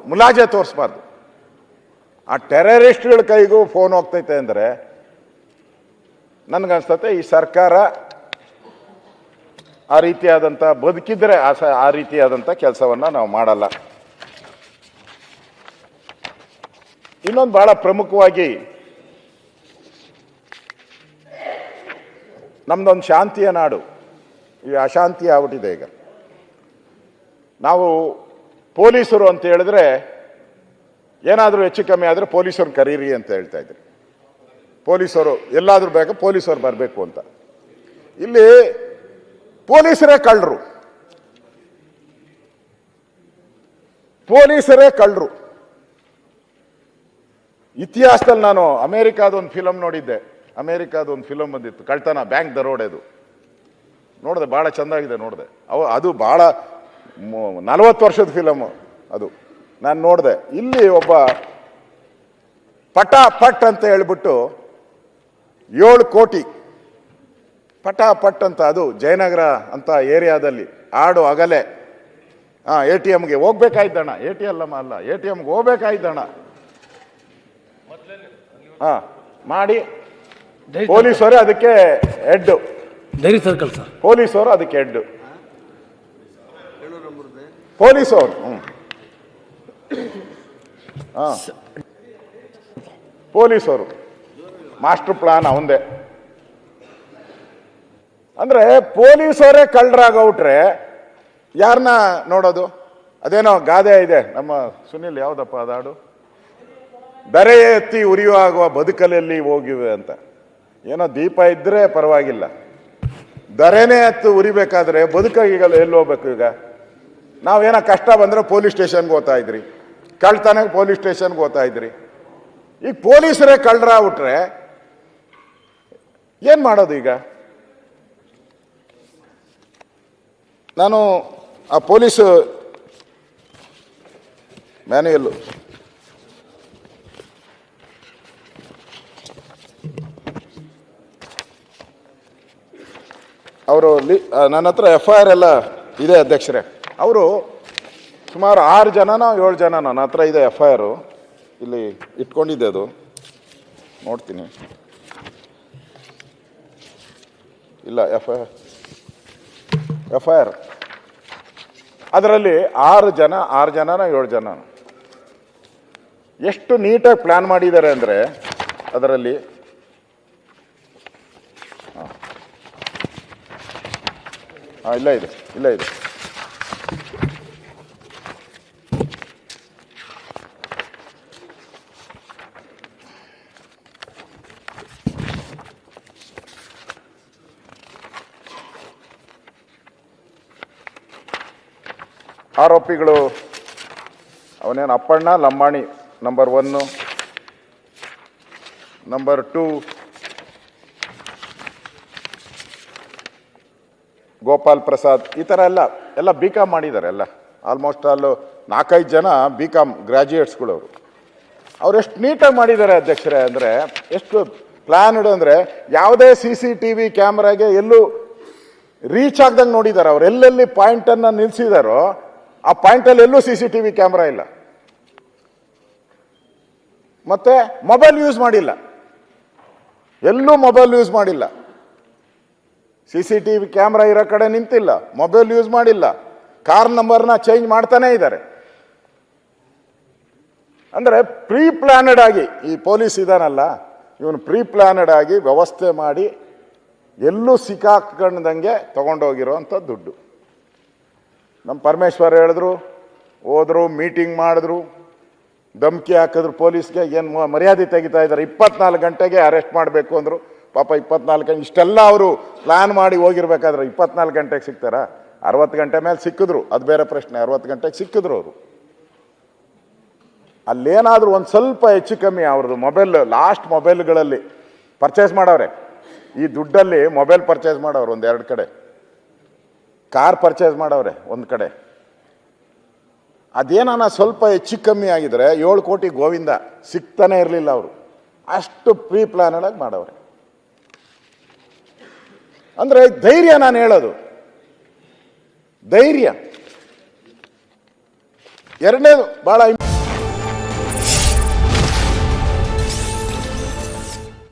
ಮುಲಾಜೆ ತೋರಿಸ್ಬಾರ್ದು. ಆ ಟೆರರಿಸ್ಟ್ಗಳ ಕೈಗೂ ಫೋನ್ ಹೋಗ್ತೈತೆ ಅಂದರೆ ನನಗನ್ಸ್ತತೆ ಈ ಸರ್ಕಾರ ಆ ರೀತಿಯಾದಂಥ ಬದುಕಿದ್ರೆ ಆ ರೀತಿಯಾದಂಥ ಕೆಲಸವನ್ನು ನಾವು ಮಾಡಲ್ಲ. ಇನ್ನೊಂದು ಬಹಳ ಪ್ರಮುಖವಾಗಿ ನಮ್ದೊಂದು ಶಾಂತಿಯ ನಾಡು, ಈ ಅಶಾಂತಿ ಆಗ್ಬಿಟ್ಟಿದೆ. ಈಗ ನಾವು ಪೊಲೀಸರು ಅಂತ ಹೇಳಿದ್ರೆ ಏನಾದರೂ ಹೆಚ್ಚು ಕಮ್ಮಿ ಆದರೆ ಪೊಲೀಸರು ಕರೀರಿ ಅಂತ ಹೇಳ್ತಾ ಇದ್ರು. ಪೊಲೀಸರು ಎಲ್ಲಾದರೂ ಬೇಕು, ಪೊಲೀಸರು ಬರಬೇಕು ಅಂತ. ಇಲ್ಲಿ ಪೊಲೀಸರೇ ಕಳ್ಳರು, ಪೊಲೀಸರೇ ಕಳ್ಳರು. ಇತಿಹಾಸದಲ್ಲಿ ನಾನು ಅಮೇರಿಕಾದ ಒಂದು ಫಿಲಮ್ ನೋಡಿದ್ದೆ. ಅಮೇರಿಕಾದ ಒಂದು ಫಿಲಮ್ ಬಂದಿತ್ತು, ಕಳ್ತನ, ಬ್ಯಾಂಕ್ ದರೋಡೆದು. ನೋಡಿದೆ, ಭಾಳ ಚೆಂದಾಗಿದೆ. ನೋಡಿದೆ, ಅದು ಭಾಳ 40 ವರ್ಷದ ಫಿಲಮ್ ಅದು. ನಾನು ನೋಡಿದೆ. ಇಲ್ಲಿ ಒಬ್ಬ ಪಟಾಪಟ್ ಅಂತ ಹೇಳ್ಬಿಟ್ಟು 7 ಕೋಟಿ ಪಟಾಪಟ್ ಅಂತ, ಅದು ಜಯನಗರ ಅಂತ ಏರಿಯಾದಲ್ಲಿ ಆಡು ಅಗಲೆ ATMಗೆ ಹೋಗ್ಬೇಕಾಯ್ತಣ್ಣ, ATMಗೆ ಹೋಗ್ಬೇಕಾಯ್ತಣ್ಣ ಮಾಡಿ ಪೊಲೀಸರೇ ಅದಕ್ಕೆ ಹೆಡ್, ಡೈರಿ ಸರ್ಕಲ್ ಸರ್, ಪೊಲೀಸರು ಅದಕ್ಕೆ ಹೆಡ್, ಪೊಲೀಸರು. ಪೊಲೀಸರು ಮಾಸ್ಟರ್ ಪ್ಲಾನ್ ಅವಂದೇ. ಅಂದ್ರೆ ಪೊಲೀಸರೇ ಕಳ್ಳರಾಗೌಟ್ರೆ ಯಾರನ್ನ ನೋಡೋದು? ಅದೇನೋ ಗಾದೆ ಇದೆ ನಮ್ಮ ಸುನಿಲ್, ಯಾವ್ದಪ್ಪ ಅದಾಡು, ಬೆರೆ ಎತ್ತಿ ಉರಿಯುವ ಬದುಕಲಲ್ಲಿ ಹೋಗಿವೆ ಅಂತ. ಏನೋ ದೀಪ ಇದ್ರೆ ಪರವಾಗಿಲ್ಲ, ದರೆನೇ ಎತ್ತು ಉರಿಬೇಕಾದ್ರೆ ಬದುಕಾಗ ಎಲ್ಲಿ ಹೋಗ್ಬೇಕು? ಈಗ ನಾವೇನೋ ಕಷ್ಟ ಬಂದ್ರೆ ಪೊಲೀಸ್ ಸ್ಟೇಷನ್ಗೆ ಹೋಗ್ತಾ ಇದ್ರಿ, ಕಳ್ತನಕ್ಕೆ ಪೊಲೀಸ್ ಸ್ಟೇಷನ್ಗೆ ಹೋಗ್ತಾ ಇದ್ರಿ. ಈಗ ಪೊಲೀಸರೇ ಕಳ್ಳರಾಗ್ಬಿಟ್ರೆ ಏನ್ ಮಾಡೋದು? ಈಗ ನಾನು ಆ ಪೊಲೀಸ್ ಮ್ಯಾನ್ಯುಯಲ್ ಅವರು ನನ್ನ ಹತ್ರ FIR ಎಲ್ಲ ಇದೆ ಅಧ್ಯಕ್ಷರೇ. ಅವರು ಸುಮಾರು 6 ಜನನೋ 7 ಜನ ನನ್ನ ಹತ್ರ ಇದೆ FIR. ಇಲ್ಲಿ ಇಟ್ಕೊಂಡಿದ್ದೆ, ಅದು ನೋಡ್ತೀನಿ. ಇಲ್ಲ FIR ಅದರಲ್ಲಿ 6 ಜನನ 7 ಜನ ಎಷ್ಟು ನೀಟಾಗಿ ಪ್ಲಾನ್ ಮಾಡಿದ್ದಾರೆ ಅಂದರೆ, ಅದರಲ್ಲಿ ಇಲ್ಲ ಇದೆ ಆರೋಪಿಗಳು ಅವನೇನು ಅಪ್ಪಣ್ಣ ಲಂಬಾಣಿ ನಂಬರ್ 1, ನಂಬರ್ 2 ಗೋಪಾಲ್ ಪ್ರಸಾದ್, ಈ ಥರ ಎಲ್ಲ BCom ಮಾಡಿದ್ದಾರೆ. ಎಲ್ಲ ಆಲ್ಮೋಸ್ಟ್ ಅಲ್ಲೂ 4-5 ಜನ BCom ಗ್ರಾಜ್ಯುಯೇಟ್ಸ್ಗಳು. ಅವ್ರು ಎಷ್ಟು ನೀಟಾಗಿ ಮಾಡಿದ್ದಾರೆ ಅಧ್ಯಕ್ಷರೇ, ಅಂದರೆ ಎಷ್ಟು ಪ್ಲಾನ್ಡ್ ಅಂದರೆ ಯಾವುದೇ CCTV ಕ್ಯಾಮ್ರಾಗೆ ಎಲ್ಲೂ ರೀಚ್ ಆಗ್ದಂಗೆ ನೋಡಿದ್ದಾರೆ. ಅವ್ರು ಎಲ್ಲೆಲ್ಲಿ ಪಾಯಿಂಟನ್ನು ನಿಲ್ಲಿಸಿದಾರೋ ಆ ಪಾಯಿಂಟಲ್ಲಿ ಎಲ್ಲೂ CCTV ಕ್ಯಾಮ್ರಾ ಇಲ್ಲ. ಮತ್ತೆ ಮೊಬೈಲ್ ಯೂಸ್ ಮಾಡಿಲ್ಲ, ಎಲ್ಲೂ ಮೊಬೈಲ್ ಯೂಸ್ ಮಾಡಿಲ್ಲ. CCTV ಕ್ಯಾಮ್ರಾ ಇರೋ ಕಡೆ ನಿಂತಿಲ್ಲ, ಮೊಬೈಲ್ ಯೂಸ್ ಮಾಡಿಲ್ಲ, ಕಾರ್ ನಂಬರ್ನ ಚೇಂಜ್ ಮಾಡ್ತಾನೆ ಇದ್ದಾರೆ. ಅಂದರೆ ಪ್ರೀ ಪ್ಲಾನಡ್ ಆಗಿ ಈ ಪೊಲೀಸ್ ಇದಾನಲ್ಲ, ಇವನು ಪ್ರೀ ಪ್ಲಾನಡ್ ಆಗಿ ವ್ಯವಸ್ಥೆ ಮಾಡಿ ಎಲ್ಲೂ ಸಿಕ್ಕಾಕೊಂಡಂಗೆ ತಗೊಂಡೋಗಿರೋಂಥ ದುಡ್ಡು. ನಮ್ಮ ಪರಮೇಶ್ವರ್ ಹೇಳಿದ್ರು, ಹೋದ್ರು, ಮೀಟಿಂಗ್ ಮಾಡಿದ್ರು, ಧಮಕಿ ಹಾಕಿದ್ರು ಪೊಲೀಸ್ಗೆ. ಏನು ಮರ್ಯಾದೆ ತೆಗಿತಾ ಇದ್ದಾರೆ? 24 ಗಂಟೆಗೆ ಅರೆಸ್ಟ್ ಮಾಡಬೇಕು ಅಂದರು. ಪಾಪ 24 ಗಂಟೆ ಇಷ್ಟೆಲ್ಲ ಅವರು ಪ್ಲಾನ್ ಮಾಡಿ ಹೋಗಿರ್ಬೇಕಾದ್ರೆ 24 ಗಂಟೆಗೆ ಸಿಗ್ತಾರಾ? 60 ಗಂಟೆ ಮೇಲೆ ಸಿಕ್ಕಿದ್ರು, ಅದು ಬೇರೆ ಪ್ರಶ್ನೆ. 60 ಗಂಟೆಗೆ ಸಿಕ್ಕಿದ್ರು ಅವರು. ಅಲ್ಲೇನಾದರೂ ಒಂದು ಸ್ವಲ್ಪ ಹೆಚ್ಚು ಕಮ್ಮಿ ಅವ್ರದ್ದು ಮೊಬೈಲ್, ಲಾಸ್ಟ್ ಮೊಬೈಲ್ಗಳಲ್ಲಿ ಪರ್ಚೇಸ್ ಮಾಡವ್ರೆ. ಈ ದುಡ್ಡಲ್ಲಿ ಮೊಬೈಲ್ ಪರ್ಚೇಸ್ ಮಾಡವ್ರೆ ಒಂದು 2 ಕಡೆ, ಕಾರ್ ಪರ್ಚೇಸ್ ಮಾಡವ್ರೆ ಒಂದು ಕಡೆ. ಅದೇನಾನ ಸ್ವಲ್ಪ ಹೆಚ್ಚು ಕಮ್ಮಿ ಆಗಿದ್ರೆ 7 ಕೋಟಿ ಗೋವಿಂದ ಸಿಗ್ತಾನೆ ಇರಲಿಲ್ಲ ಅವರು. ಅಷ್ಟು ಪ್ರೀ ಪ್ಲಾನಡ್ ಆಗಿ ಮಾಡವ್ರೆ. ಅಂದರೆ ಧೈರ್ಯ, ನಾನು ಹೇಳೋದು ಧೈರ್ಯ. ಎರಡನೇದು ಭಾಳ